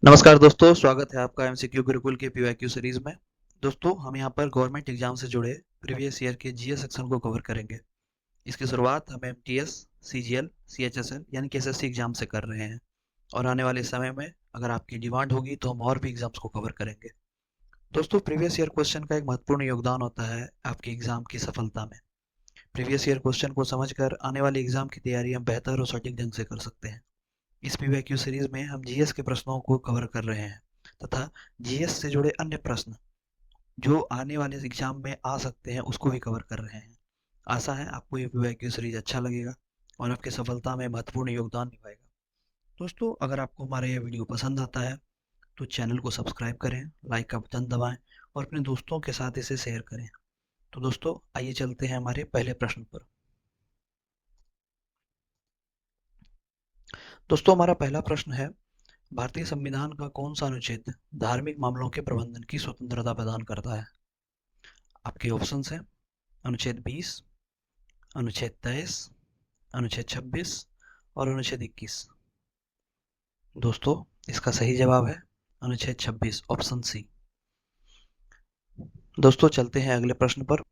नमस्कार दोस्तों, स्वागत है आपका एमसीक्यू गुरुकुल के पीवाईक्यू सीरीज में। दोस्तों, हम यहाँ पर गवर्नमेंट एग्जाम से जुड़े प्रीवियस ईयर के जीएस सेक्शन को कवर करेंगे। इसकी शुरुआत हम एमटीएस, सीजीएल, सीएचएसएल यानी कि एसएससी एग्जाम से कर रहे हैं और आने वाले समय में अगर आपकी डिमांड होगी तो हम और भी एग्जाम्स को कवर करेंगे। दोस्तों, प्रीवियस ईयर क्वेश्चन का एक महत्वपूर्ण योगदान होता है आपकी एग्जाम की सफलता में। प्रीवियस ईयर क्वेश्चन को समझकर आने वाली एग्जाम की तैयारी हम बेहतर और सटीक ढंग से कर सकते हैं। इस पीवाईक्यू सीरीज में हम जीएस के प्रश्नों को कवर कर रहे हैं तथा जीएस से जुड़े अन्य प्रश्न जो आने वाले एग्जाम में आ सकते हैं उसको भी कवर कर रहे हैं। आशा है आपको ये पीवाईक्यू सीरीज अच्छा लगेगा और आपकी सफलता में महत्वपूर्ण योगदान निभाएगा। दोस्तों, अगर आपको हमारा ये वीडियो पसंद आता है तो चैनल को सब्सक्राइब करें, लाइक का बटन दबाएं और अपने दोस्तों के साथ इसे शेयर करें। तो दोस्तों, आइए चलते हैं हमारे पहले प्रश्न पर। दोस्तों, हमारा पहला प्रश्न है, भारतीय संविधान का कौन सा अनुच्छेद धार्मिक मामलों के प्रबंधन की स्वतंत्रता प्रदान करता है? आपके ऑप्शंस हैं अनुच्छेद 20, अनुच्छेद 23, अनुच्छेद 26 और अनुच्छेद 21। दोस्तों, इसका सही जवाब है अनुच्छेद 26, ऑप्शन सी। दोस्तों, चलते हैं अगले प्रश्न पर।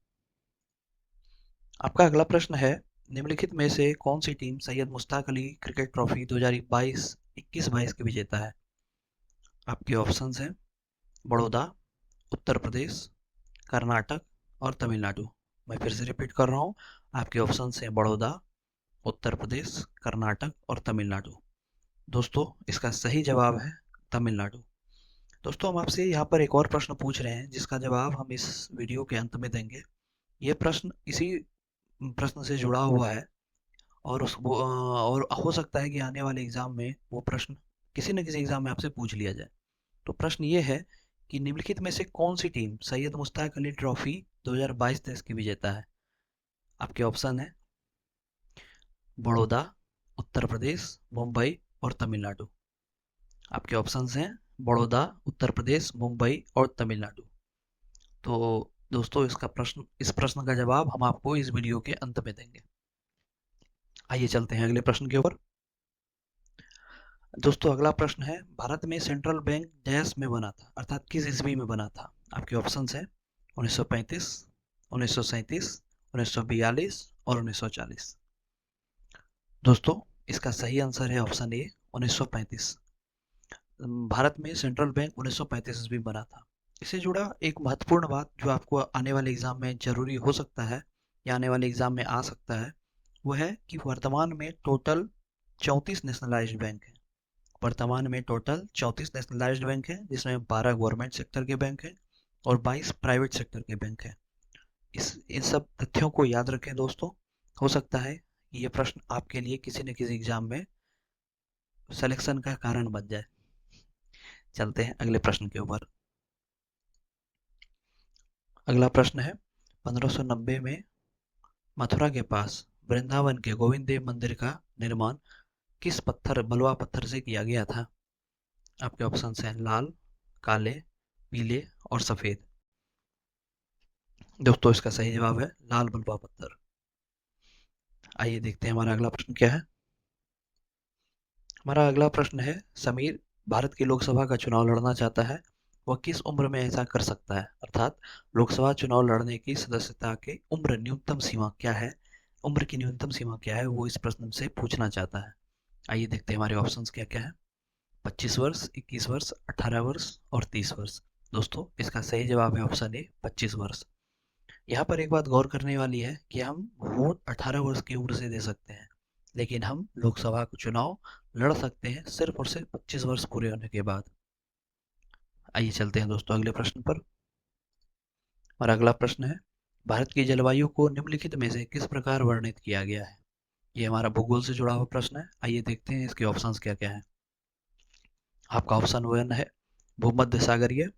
आपका अगला प्रश्न है, निम्नलिखित में से कौन सी team Syed Mushtaq Ali cricket trophy 2022 21-22 की विजेता है? आपके ऑप्शंस हैं बड़ौदा, उत्तर प्रदेश, कर्नाटक और तमिलनाडु। मैं फिर से रिपीट कर रहा हूँ, आपके ऑप्शन हैं बड़ौदा, उत्तर प्रदेश, कर्नाटक और तमिलनाडु। दोस्तों, इसका सही जवाब है तमिलनाडु। दोस्तों, हम आपसे यहाँ पर एक और प्रश्न पूछ रहे हैं जिसका जवाब हम इस वीडियो के अंत में देंगे। ये प्रश्न इसी प्रश्न से जुड़ा हुआ है और हो सकता है कि आने वाले एग्जाम में वो प्रश्न किसी न किसी एग्जाम में आपसे पूछ लिया जाए। तो प्रश्न ये है कि निम्नलिखित में से कौन सी टीम सैयद मुश्ताक अली ट्रॉफी 2022-23 की विजेता है? आपके ऑप्शन है बड़ौदा, उत्तर प्रदेश, मुंबई और तमिलनाडु। आपके ऑप्शंस हैं बड़ौदा, उत्तर प्रदेश, मुंबई और तमिलनाडु। तो दोस्तों, इस प्रश्न का जवाब हम आपको इस वीडियो के अंत में देंगे। आइए चलते हैं अगले प्रश्न के ऊपर। दोस्तों, अगला प्रश्न है, भारत में सेंट्रल बैंक डैश में बना था, अर्थात किस ईस्वी में बना था? आपके ऑप्शंस हैं 1935, 1937, 1942 और 1940। दोस्तों, इसका सही आंसर है ऑप्शन ए, 1935। भारत में सेंट्रल बैंक 1935 ईस्वी में बना था। इससे जुड़ा एक महत्वपूर्ण बात जो आपको आने वाले एग्जाम में जरूरी हो सकता है या आने वाले एग्जाम में आ सकता है, वो है कि वर्तमान में टोटल 34 नेशनलाइज्ड बैंक है। वर्तमान में टोटल 34 नेशनलाइज्ड बैंक है, जिसमें 12 गवर्नमेंट सेक्टर के बैंक हैं और 22 प्राइवेट सेक्टर के बैंक हैं। इन सब तथ्यों को याद रखें दोस्तों। हो सकता है कि ये प्रश्न आपके लिए किसी न किसी एग्जाम में सिलेक्शन का कारण बन जाए। चलते हैं अगले प्रश्न के ऊपर। अगला प्रश्न है, 1590 में मथुरा के पास वृंदावन के गोविंद देव मंदिर का निर्माण किस पत्थर बलुआ पत्थर से किया गया था? आपके ऑप्शन हैं लाल, काले, पीले और सफेद। दोस्तों, इसका सही जवाब है लाल बलुआ पत्थर। आइए देखते हैं हमारा अगला प्रश्न क्या है। हमारा अगला प्रश्न है, समीर भारत की लोकसभा का चुनाव लड़ना चाहता है, वह किस उम्र में ऐसा कर सकता है? अर्थात लोकसभा चुनाव लड़ने की सदस्यता की उम्र न्यूनतम सीमा क्या है? उम्र की न्यूनतम सीमा क्या है, वो इस प्रश्न से पूछना चाहता है। आइए देखते हैं हमारे ऑप्शंस क्या क्या है। 25 वर्ष, 21 वर्ष, 18 वर्ष और 30 वर्ष। दोस्तों, इसका सही जवाब है ऑप्शन ए, 25 वर्ष। यहाँ पर एक बात गौर करने वाली है कि हम वोट 18 वर्ष की उम्र से दे सकते हैं, लेकिन हम लोकसभा का चुनाव लड़ सकते हैं सिर्फ और सिर्फ 25 वर्ष पूरे होने के बाद। आइए चलते हैं दोस्तों अगले प्रश्न पर। और अगला प्रश्न है, भारत की जलवायु को निम्नलिखित में से किस प्रकार वर्णित किया गया है? ये हमारा भूगोल से जुड़ा हुआ प्रश्न है। आइए देखते हैं इसके ऑप्शंस क्या क्या है। आपका ऑप्शन 1 है भूमध्य सागरीय,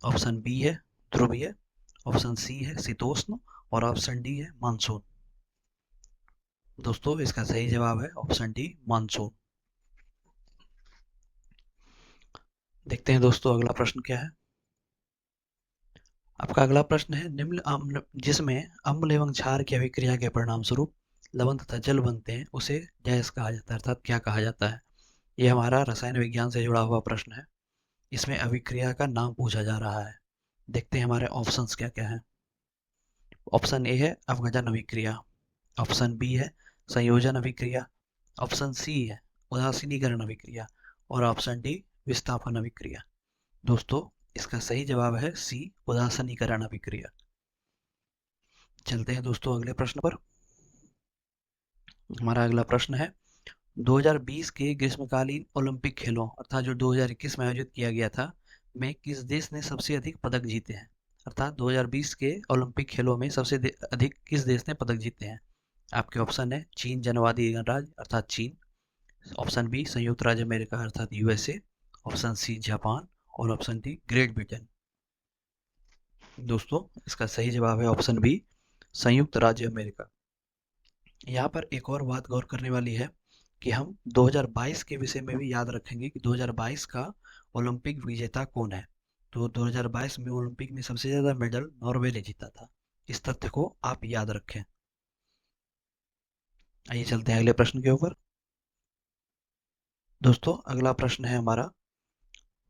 ऑप्शन बी है ध्रुवीय, ऑप्शन सी है शीतोष्ण और ऑप्शन डी है मानसून। दोस्तों, इसका सही जवाब है ऑप्शन डी, मानसून। देखते हैं दोस्तों अगला प्रश्न क्या है। आपका अगला प्रश्न है, निम्न अम्ल जिसमें अम्ल एवं क्षार की अभिक्रिया के परिणाम स्वरूप लवण तथा जल बनते हैं, उसे डैश कहा जाता है, अर्थात क्या कहा जाता है? ये हमारा रसायन विज्ञान से जुड़ा हुआ प्रश्न है। इसमें अभिक्रिया का नाम पूछा जा रहा है। देखते हैं हमारे ऑप्शंस क्या क्या हैं। ऑप्शन ए है अवगजन अभिक्रिया, ऑप्शन बी है संयोजन अभिक्रिया, ऑप्शन सी है उदासीनीकरण अभिक्रिया और ऑप्शन डी विस्थापन अभिक्रिया। दोस्तों इसका सही जवाब है सी उदासीनीकरण अभिक्रिया। चलते हैं दोस्तों अगले प्रश्न पर। हमारा अगला प्रश्न है 2020 के ग्रीष्मकालीन ओलंपिक खेलों अर्थात जो 2021 में आयोजित किया गया था में किस देश ने सबसे अधिक पदक जीते हैं। अर्थात 2020 के ओलंपिक खेलों में सबसे अधिक किस देश ने पदक जीते हैं। आपके ऑप्शन है चीन जनवादी गणराज्य अर्थात चीन, ऑप्शन बी संयुक्त राज्य अमेरिका अर्थात यूएसए, ऑप्शन सी जापान और ऑप्शन डी ग्रेट ब्रिटेन। दोस्तों इसका सही जवाब है ऑप्शन बी संयुक्त राज्य अमेरिका। यहाँ पर एक और बात गौर करने वाली है कि हम 2022 के विषय में भी याद रखेंगे कि 2022 का ओलंपिक विजेता कौन है। तो 2022 में ओलंपिक में सबसे ज्यादा मेडल नॉर्वे ने जीता था। इस तथ्य को आप याद रखें। आइए चलते हैं अगले प्रश्न के ऊपर। दोस्तों अगला प्रश्न है हमारा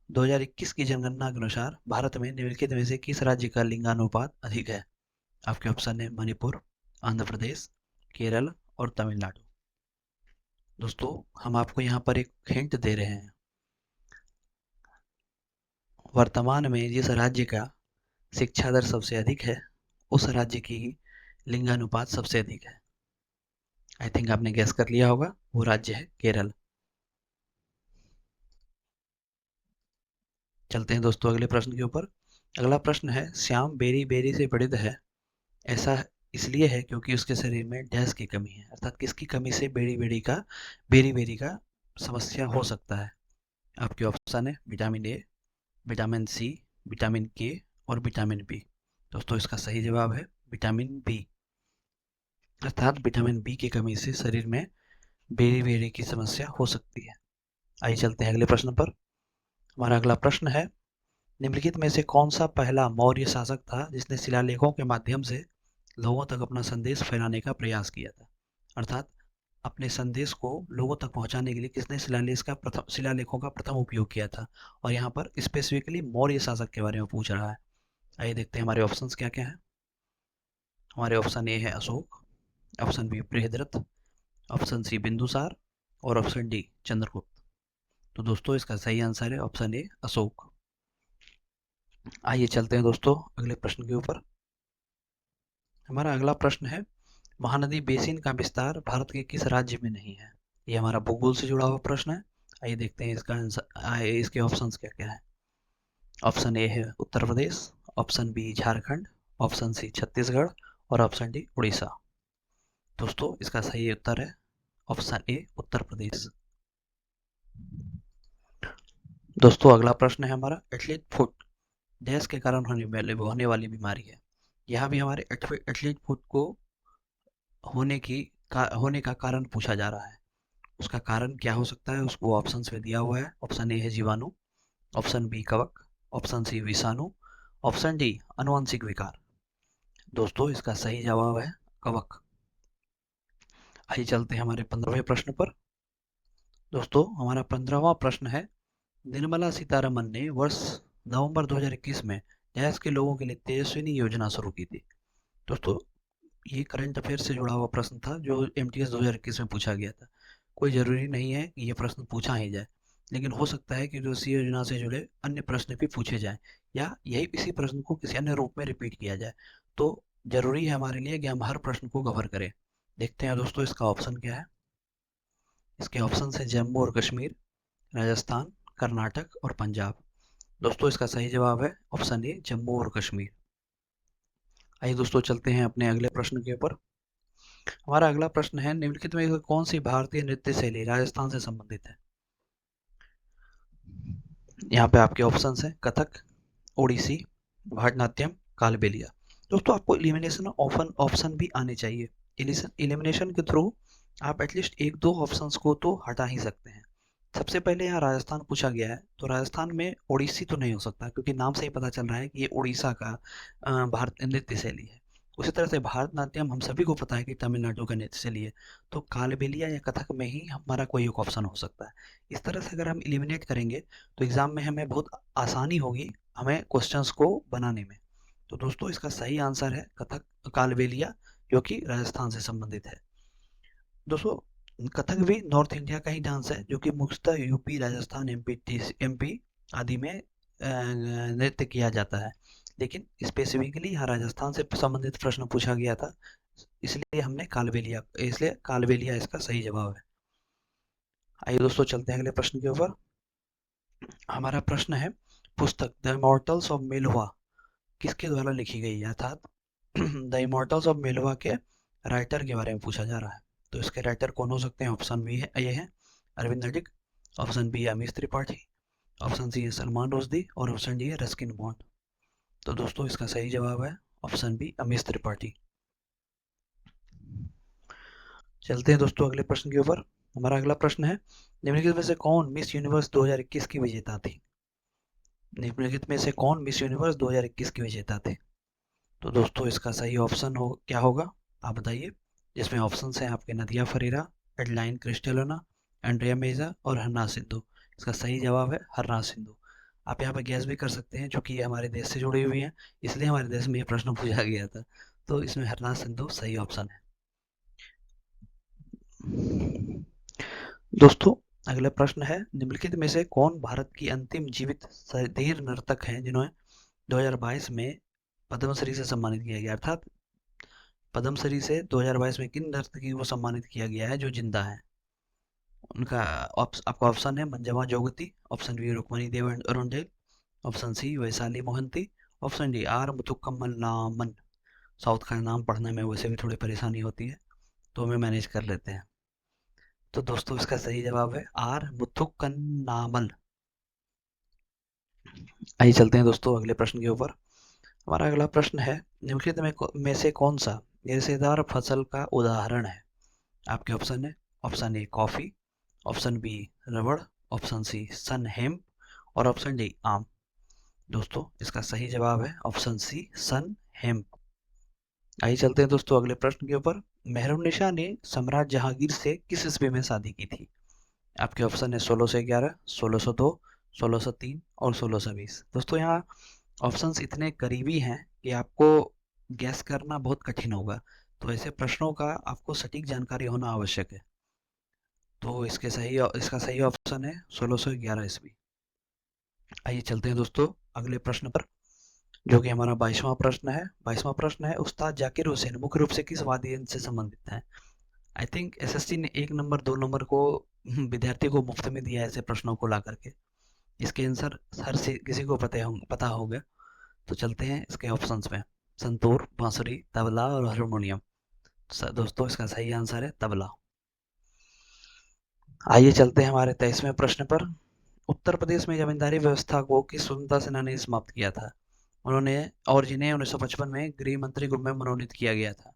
2021 की जनगणना के अनुसार भारत में निम्नलिखित में से किस राज्य का लिंगानुपात अधिक है। आपके ऑप्शन है मणिपुर, आंध्र प्रदेश, केरल और तमिलनाडु। दोस्तों हम आपको यहाँ पर एक हिंट दे रहे हैं। वर्तमान में जिस राज्य का शिक्षा दर सबसे अधिक है उस राज्य की ही लिंगानुपात सबसे अधिक है। आई थिंक आपने गैस कर लिया होगा, वो राज्य है केरल। चलते हैं दोस्तों अगले प्रश्न के ऊपर। अगला प्रश्न है श्याम बेरी बेरी से पीड़ित है, ऐसा इसलिए है क्योंकि उसके शरीर में डैश की कमी है। अर्थात किसकी कमी से बेरी बेरी का समस्या हो सकता है। आपके ऑप्शन है vitamin A, vitamin C, vitamin K और विटामिन बी। दोस्तों इसका सही जवाब है विटामिन बी। अर्थात विटामिन बी की कमी से शरीर में बेरी बेरी की समस्या हो सकती है। आइए चलते हैं अगले प्रश्न पर। हमारा अगला प्रश्न है निम्नलिखित में से कौन सा पहला मौर्य शासक था जिसने शिलालेखों के माध्यम से लोगों तक अपना संदेश फैलाने का प्रयास किया था। अर्थात अपने संदेश को लोगों तक पहुंचाने के लिए किसने शिलालेखों का प्रथम उपयोग किया था। और यहाँ पर स्पेसिफिकली मौर्य शासक के बारे में पूछ रहा है। आइए देखते हैं हमारे ऑप्शंस क्या क्या हैं। हमारे ऑप्शन ए है Ashoka, option B Brihadratha, option C Bindusara और ऑप्शन डी चंद्रगुप्त। तो दोस्तों इसका सही आंसर है ऑप्शन ए अशोक। आइए चलते हैं दोस्तों अगले प्रश्न के ऊपर। हमारा अगला प्रश्न है महानदी बेसिन का विस्तार भारत के किस राज्य में नहीं है। ये हमारा भूगोल से जुड़ा हुआ प्रश्न है। आइए देखते हैं इसका आंसर, इसके ऑप्शंस क्या क्या है। ऑप्शन ए है Uttar Pradesh, option B Jharkhand, option C Chhattisgarh और ऑप्शन डी उड़ीसा। दोस्तों इसका सही उत्तर है ऑप्शन ए उत्तर प्रदेश। दोस्तों अगला प्रश्न है हमारा एथलीट फुट डैश के कारण होने वाली बीमारी है। यहाँ भी हमारे एथलीट फुट को होने का कारण पूछा जा रहा है। उसका कारण क्या हो सकता है उसको ऑप्शंस में दिया हुआ है। ऑप्शन ए है जीवाणु, ऑप्शन बी कवक, ऑप्शन सी विषाणु, ऑप्शन डी अनुवांशिक विकार। दोस्तों इसका सही जवाब है कवक। आइए चलते हैं हमारे 15वें प्रश्न पर। दोस्तों हमारा 15वां प्रश्न है निर्मला सीतारमन ने वर्ष नवंबर 2021 में देश के लोगों के लिए तेजस्विनी योजना शुरू की थी। दोस्तों ये करंट अफेयर से जुड़ा हुआ प्रश्न था जो एमटीएस 2021 में पूछा गया था। कोई ज़रूरी नहीं है कि ये प्रश्न पूछा ही जाए, लेकिन हो सकता है कि जो इसी योजना से जुड़े अन्य प्रश्न भी पूछे जाएं या यही इसी प्रश्न को किसी अन्य रूप में रिपीट किया जाए। तो जरूरी है हमारे लिए कि हम हर प्रश्न को कवर करें। देखते हैं दोस्तों इसका ऑप्शन क्या है। इसके ऑप्शन है जम्मू और कश्मीर, राजस्थान, कर्नाटक और पंजाब। दोस्तों इसका सही जवाब है ऑप्शन ए जम्मू और कश्मीर। आइए दोस्तों चलते हैं अपने अगले प्रश्न के ऊपर। हमारा अगला प्रश्न है निम्नलिखित में कौन सी भारतीय नृत्य शैली राजस्थान से संबंधित है। यहाँ पे आपके ऑप्शंस हैं कथक, ओडिसी, भरतनाट्यम, कालबेलिया। दोस्तों आपको इलिमिनेशन ऑप्शन भी आने चाहिए। इलिमिनेशन के थ्रू आप एटलीस्ट एक दो ऑप्शंस को तो हटा ही सकते हैं। सबसे पहले यहाँ राजस्थान पूछा गया है तो राजस्थान में ओडिसी तो नहीं हो सकता क्योंकि नाम से ही पता चल रहा है कि ये उड़ीसा का भारत नृत्य शैली है। उसी तरह से भारतनाट्यम हम सभी को पता है कि तमिलनाडु का नृत्य शैली है, तो कालबेलिया या कथक में ही हमारा कोई एक ऑप्शन हो सकता है। इस तरह से अगर हम एलिमिनेट करेंगे तो एग्जाम में हमें बहुत आसानी होगी हमें क्वेश्चंस को बनाने में। तो दोस्तों इसका सही आंसर है कथक कालबेलिया, जो कि राजस्थान से संबंधित है। दोस्तों कथक भी नॉर्थ इंडिया का ही डांस है, जो कि मुख्यतः यूपी, राजस्थान, एमपी आदि में नृत्य किया जाता है। लेकिन स्पेसिफिकली यहाँ राजस्थान से संबंधित प्रश्न पूछा गया था, इसलिए कालबेलिया इसका सही जवाब है। आइए दोस्तों चलते हैं अगले प्रश्न के ऊपर। हमारा प्रश्न है, पुस्तक द इमॉर्टल्स ऑफ मेलुहा किसके द्वारा लिखी गई है, अर्थात द इमॉर्टल्स ऑफ मेलुहा के राइटर के बारे में पूछा जा रहा है। तो इसके राइटर कौन हो सकते हैं? ऑप्शन बी है, ये है अरविंद नडिग, ऑप्शन बी है अमीश त्रिपाठी, ऑप्शन सी है सलमान रुश्दी और ऑप्शन डी है रस्किन बॉन्ड। तो दोस्तों इसका सही जवाब है ऑप्शन बी अमीश त्रिपाठी। चलते हैं दोस्तों अगले प्रश्न के ऊपर। हमारा अगला प्रश्न है, निम्नलिखित में से कौन मिस यूनिवर्स 2021 की विजेता थी? निम्नलिखित में से कौन मिस यूनिवर्स 2021 की विजेता थे? तो दोस्तों इसका सही ऑप्शन क्या होगा, आप बताइए। जिसमें ऑप्शन हैं आपके नदिया फरीरा, एडलाइन क्रिस्टेलोना, एंड्रिया मेजा और हरनाज सिंधु। इसका सही जवाब है हरनाज सिंधु। आप यहाँ पे गैस भी कर सकते हैं, जो कि ये हमारे देश से जुड़ी हुई हैं, इसलिए हमारे देश में ये प्रश्न पूछा गया था। तो इसमें हरनाज सिंधु सही ऑप्शन है। दोस्तों अगला प्रश्न है, निम्नलिखित में से कौन भारत की अंतिम जीवित धीर नर्तक हैं जिन्हें 2022 में पद्मश्री से सम्मानित किया गया? अर्थात पद्मश्री से 2022 में किन नर्तकी को सम्मानित किया गया है जो जिंदा है? उनका आपका ऑप्शन है Manjamma Jogati, option B Rukmini Devi Arundale, option C Vaishali Mohanty, option D R Muthukkammal नामन। साउथ का नाम पढ़ने में वैसे भी थोड़ी परेशानी होती है, तो हमें मैनेज कर लेते हैं। तो दोस्तों इसका सही जवाब है आर मुथुक्कन्नामल। आइए चलते हैं दोस्तों अगले प्रश्न के ऊपर। हमारा अगला प्रश्न है, निम्नलिखित में से कौन सा रेशेदार फसल का उदाहरण है? आपके ऑप्शन है, option A coffee, option B रबड़, ऑप्शन सी सन हेम्प और ऑप्शन डी आम। दोस्तों इसका सही जवाब है ऑप्शन सी सन हेम्प। आइए चलते हैं दोस्तों अगले प्रश्न के ऊपर। मेहरुन्निसा ने सम्राट जहांगीर से किस ईस्वी में शादी की थी? आपके ऑप्शन है 1611, 1602, 1603 और 1620। दोस्तों यहाँ ऑप्शंस इतने करीबी हैं कि आपको गैस करना बहुत कठिन होगा, तो ऐसे प्रश्नों का आपको सटीक जानकारी होना आवश्यक है। तो इसका सही ऑप्शन है 1611 ईस्वी। आइए चलते हैं दोस्तों अगले प्रश्न पर, जो कि हमारा 22वां प्रश्न है। 22वां प्रश्न है, उस्ताद जाकिर हुसैन मुख्य रूप से किस वाद्य यंत्र से संबंधित है? आई थिंक एसएससी ने 1 नंबर 2 नंबर को विद्यार्थी को मुफ्त में दिया है ऐसे प्रश्नों को ला करके। इसके आंसर किसी को पता होगा। तो चलते हैं इसके ऑप्शंस में, संतूर, बांसुरी, तबला और हारमोनियम। दोस्तों इसका सही आंसर है तबला। आइए चलते हैं हमारे 23वें प्रश्न पर। उत्तर प्रदेश में जमींदारी व्यवस्था को किस स्वतंत्रता सेनानी ने समाप्त किया था? उन्होंने, और जिन्हें 1955 में गृह मंत्री के रूप में मनोनीत किया गया था।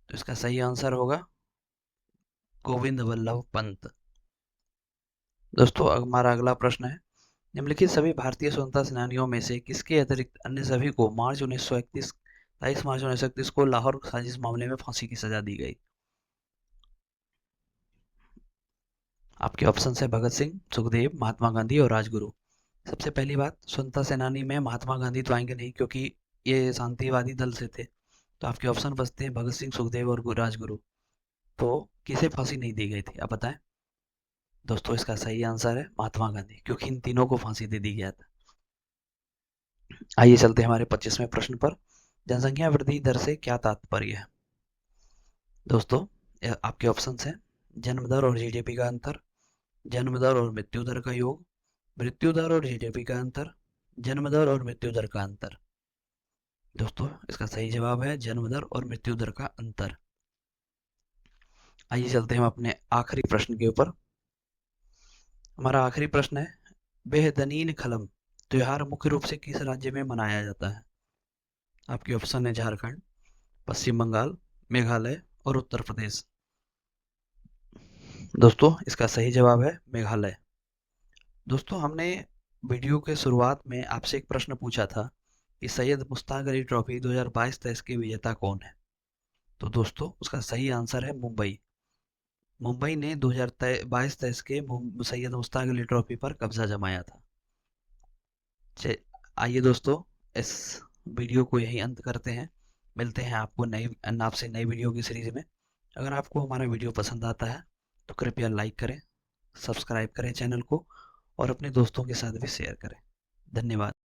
तो इसका सही आंसर होगा गोविंद वल्लभ पंत। दोस्तों हमारा अगला प्रश्न है, निम्नलिखित सभी भारतीय स्वतंत्रता सेनानियों में से किसके अतिरिक्त अन्य सभी को मार्च 1931 23 मार्च 1931 को लाहौर साजिश मामले में फांसी की सजा दी गई? आपके ऑप्शन है भगत सिंह, सुखदेव, महात्मा गांधी और राजगुरु। सबसे पहली बात, स्वतंत्रता सेनानी में महात्मा गांधी तो आएंगे नहीं, क्योंकि ये शांतिवादी दल से थे। तो आपके ऑप्शन बचते हैं भगत सिंह, सुखदेव और राजगुरु। तो किसे फांसी नहीं दी गई थी, आप बताएं। दोस्तों इसका सही आंसर है महात्मा गांधी, क्योंकि इन तीनों को फांसी दे दी गया था। आइए चलते हैं हमारे 25वें प्रश्न पर। जनसंख्या वृद्धि दर से क्या तात्पर्य है? दोस्तों आपके ऑप्शन हैं, जन्म दर और जीडीपी का अंतर, जन्म दर और मृत्यु दर का योग, मृत्यु दर और जीडीपी का अंतर, जन्म दर और मृत्यु दर का अंतर। दोस्तों इसका सही जवाब है जन्म दर और मृत्यु दर का अंतर। आइए चलते हैं हम अपने आखिरी प्रश्न के ऊपर। हमारा आखिरी प्रश्न है, बेहदनीन खलम त्योहार मुख्य रूप से किस राज्य में मनाया जाता है? आपके ऑप्शन है झारखंड, पश्चिम बंगाल, मेघालय और उत्तर प्रदेश। दोस्तों इसका सही जवाब है मेघालय। दोस्तों हमने वीडियो के शुरुआत में आपसे एक प्रश्न पूछा था इस सैयद मुश्ताक अली ट्रॉफी 2022-23 के विजेता कौन है? तो दोस्तों उसका सही आंसर है मुंबई। मुंबई ने 2022-23 के सैयद मुश्ताक अली ट्रॉफी पर कब्जा जमाया था। आइए दोस्तों, इस वीडियो को यहीं अंत करते हैं। मिलते हैं आपको आपसे नई वीडियो की सीरीज में। अगर आपको हमारा वीडियो पसंद आता है तो कृपया लाइक करें, सब्सक्राइब करें चैनल को और अपने दोस्तों के साथ भी शेयर करें। धन्यवाद।